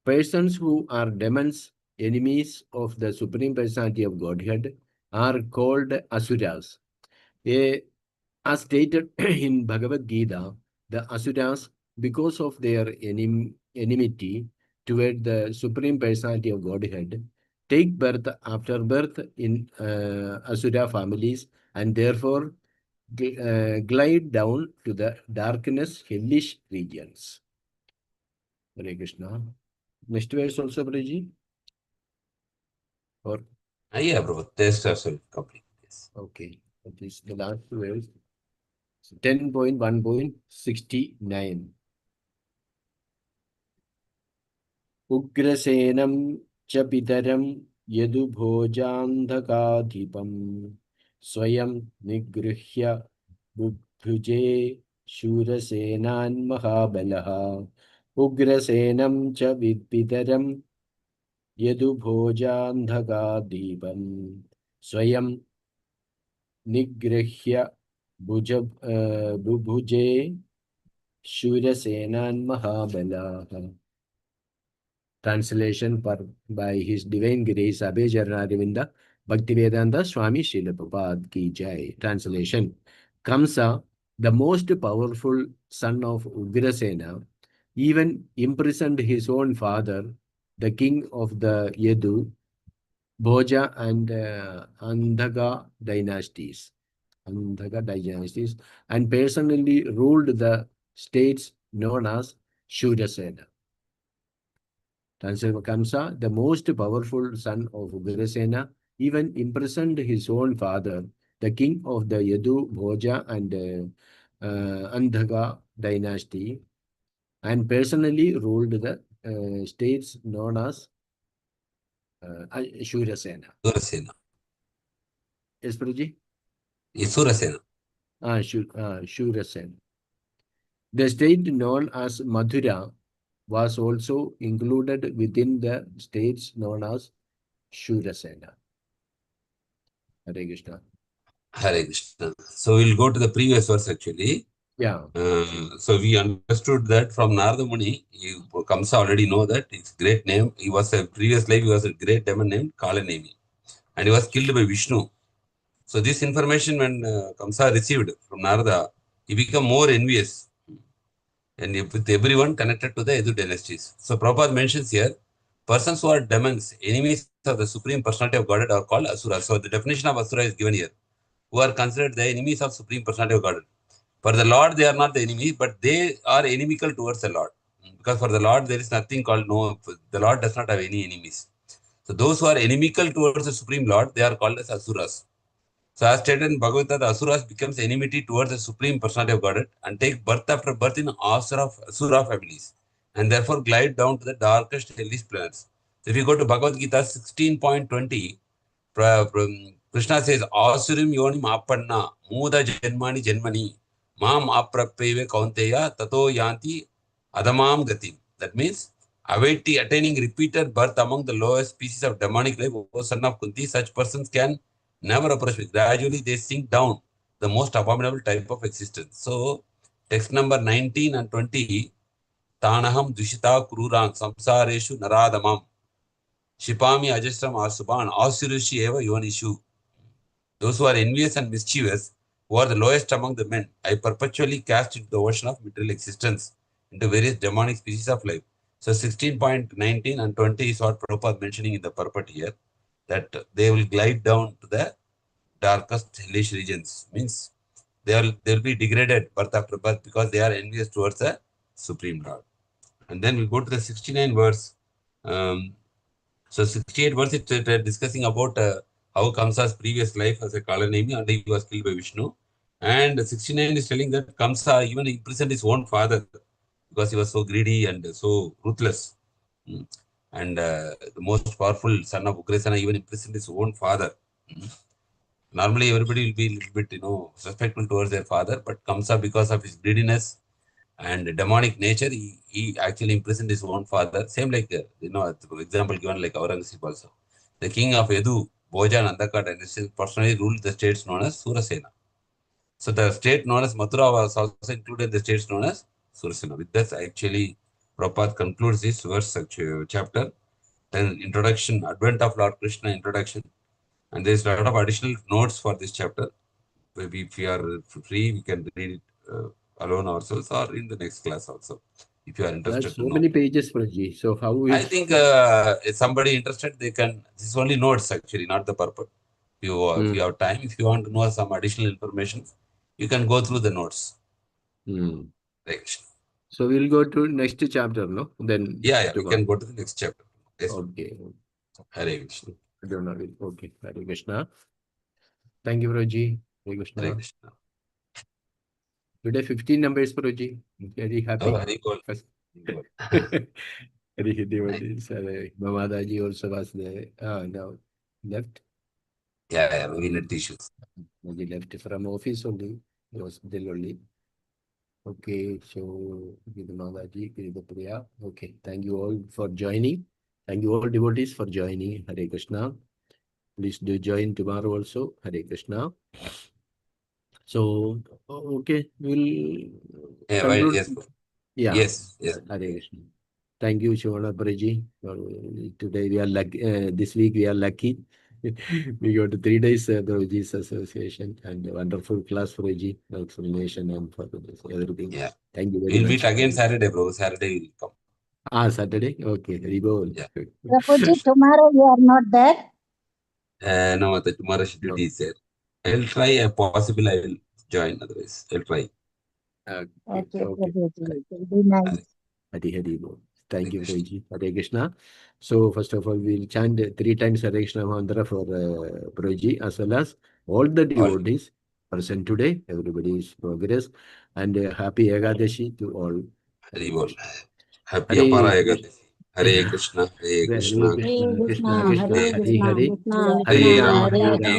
Persons who are demons, enemies of the Supreme Personality of Godhead, are called Asuras. As stated in Bhagavad Gita, the Asuras, because of their enmity toward the Supreme Personality of Godhead, take birth after birth in Asura families and therefore glide down to the darkness, hellish regions. Hare Krishna. Next verse also, Prabhuji? Or Yeah, Prabhu, test also complete. Yes. okay, that is the last verse. 10.1.69. Ugrasenam cha pitaram yadubhojandhakadhipam swayam nigrihya bhuje shurasenan mahabalaha. Ugrasenam cha pitaram yadubhojandhakadhipam swayam nigrihya bubhuje shurasenan mahabalaha. Translation by His Divine Grace Abhijarnaravinda Bhaktivedanta Swami Srila Prabhupada ki Jai. Translation. Kamsa, the most powerful son of Ugrasena, even imprisoned his own father, the king of the Yadu, Bhoja and Andhaga dynasties. And personally ruled the states known as Shurasena. Translation. Kamsa, the most powerful son of Ugrasena, even imprisoned his own father, the king of the Yadu, Bhoja and Andhaga dynasty, and personally ruled the states known as Shurasena. Surasena. Yes, Prabhuji? Surasena. Shurasena. The state known as Madhura was also included within the states known as Shurasena. Hare Krishna. Hare Krishna. So we'll go to the previous verse actually. Yeah. So we understood that from Narada Muni, Kamsa already know that his great name, he was a previous life, he was a great demon named Kalanemi. And he was killed by Vishnu. So this information when Kamsa received from Narada, he became more envious. And with everyone connected to the Yadu dynasties. So Prabhupada mentions here, persons who are demons, enemies of the Supreme Personality of Godhead are called Asura. So the definition of Asura is given here, who are considered the enemies of Supreme Personality of Godhead. For the Lord, they are not the enemy, but they are inimical towards the Lord. Because for the Lord, there is nothing called the Lord does not have any enemies. So those who are inimical towards the Supreme Lord, they are called as Asuras. So as stated in Bhagavatam, the Asuras becomes enmity towards the Supreme Personality of Godhead and take birth after birth in Asura families and therefore glide down to the darkest hellish planets. So if you go to Bhagavad Gita 16.20, Krishna says, Asurim yonim apanna muda janmani mam aprapeve kaunteya tato yanti adamam gatim. That means attaining repeated birth among the lowest species of demonic life, O son of Kunti, such persons can never approach me. Gradually, they sink down the most abominable type of existence. So, text number 19 and 20, Tanaham Dushita Kururang Samsareshu Naradamam Shipami Ajastram Asuban Asurushi Eva Yonishu. Those who are envious and mischievous, who are the lowest among the men, I perpetually cast into the ocean of material existence, into various demonic species of life. So 16.19 and 20 is what Prabhupada mentioning in the purport here, that they will glide down to the darkest hellish regions. Means they will be degraded birth after birth because they are envious towards the Supreme Lord. And then we go to the 69 verse. So 68 verse, it's discussing about how Kamsa's previous life as a Kalanemi and he was killed by Vishnu. And 69 is telling that Kamsa even imprisoned his own father because he was so greedy and so ruthless. And the most powerful son of Ugrasena even imprisoned his own father. Normally, everybody will be a little bit, respectful towards their father, but Kamsa, because of his greediness and demonic nature, he actually imprisoned his own father. Same like, example given like Aurangzeb also. The king of Edu, Bhoja Nandaka dynasty, personally ruled the states known as Surasena. So the state known as Mathura was also included in the states known as Surasena. With this, actually, Prabhupada concludes this verse chapter. Then introduction, Advent of Lord Krishna introduction. And there's a lot of additional notes for this chapter. Maybe if you are free, we can read it alone ourselves or in the next class also, if you are interested That's to so know. many pages, Prabhuji. So how we... I think if somebody interested, they can. This is only notes actually, not the purport. If you have time, if you want to know some additional information, you can go through the notes. Right. So we'll go to next chapter, no? Then Yeah, we can go to the next chapter. Yes. Okay. Hare Krishna. I don't know. Okay. Hare Krishna. Thank you, Prabhuji. Hare Krishna. Hare Krishna. Today 15 numbers, Prabhuji. Very happy. Oh, Hare Krishna. Hare Krishna. Mamadaji also was there. Now left. Yeah, we let issues. He left from office only. He was there only. Okay, so Mamaji, Priya. Okay, thank you all for joining. Thank you all devotees for joining. Hare Krishna. Please do join tomorrow also. Hare Krishna. So, okay, we'll conclude. Yes. Yeah. Yes. Hare Krishna. Thank you, Shivana Paraji. Today we are lucky. This week we are lucky. We got 3 days Prabhuji's association and a wonderful class Prabhuji, explanation and for everything. Yeah. Thank you very We'll much. meet again Saturday, bro. Saturday will come. Saturday? Okay. Ribol. Yeah. Prabhuji, tomorrow you are not there? No, tomorrow schedule is there. I'll try. If possible, I will join. Otherwise, I'll try. Okay, Prabhuji. It will be nice. Hari Bol. Thank you, Prabhuji. Hare Krishna. So, first of all, we'll chant 3 times Hare Krishna mantra for Prabhuji as well as all the devotees present today. Everybody is progress. And happy Ekadashi to all. Hare Bol. Happy Apara Ekadashi. Hare Krishna, Hare Krishna, Krishna, Krishna, Krishna, Hare Hare Hare, Krishna, Hare Rama, Rama, Hare Hare Rama. Rama.